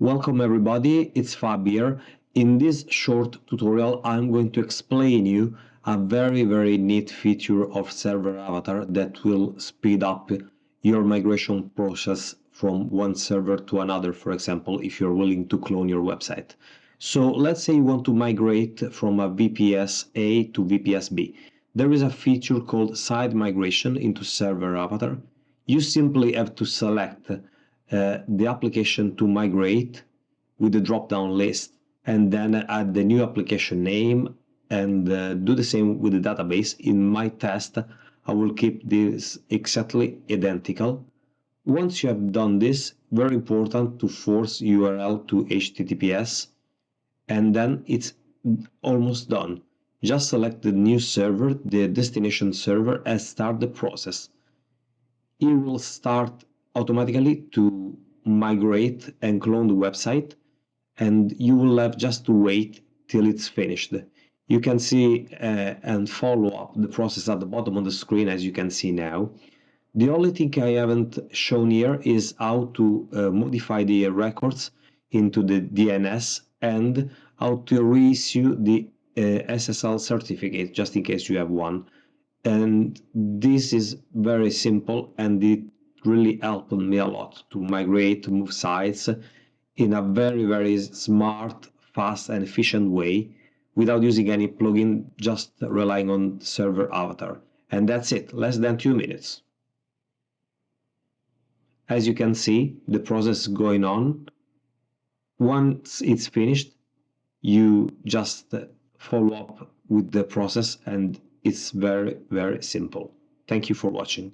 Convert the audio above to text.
Welcome everybody, it's Fab here. In this short tutorial, I'm going to explain you a very neat feature of ServerAvatar that will speed up your migration process from one server to another, for example, if you're willing to clone your website. So let's say you want to migrate from a VPS A to VPS B. There is a feature called side migration into ServerAvatar. You simply have to select the application to migrate with the drop-down list and then add the new application name and do the same with the database. In my test, I will keep this exactly identical. Once you have done this, very important to force URL to HTTPS, and then it's almost done. Just select the new server, the destination server, and start the process. It will start automatically to migrate and clone the website, and you will have just to wait till it's finished. You can see and follow up the process at the bottom of the screen, as you can see now. The only thing I haven't shown here is how to modify the records into the DNS and how to reissue the SSL certificate, just in case you have one. And this is very simple, and it really helped me a lot to migrate, to move sites in a very smart, fast and efficient way without using any plugin, just relying on ServerAvatar. And that's it, less than 2 minutes. As you can see, the process is going on. Once it's finished, you just follow up with the process, and it's very simple. Thank you for watching.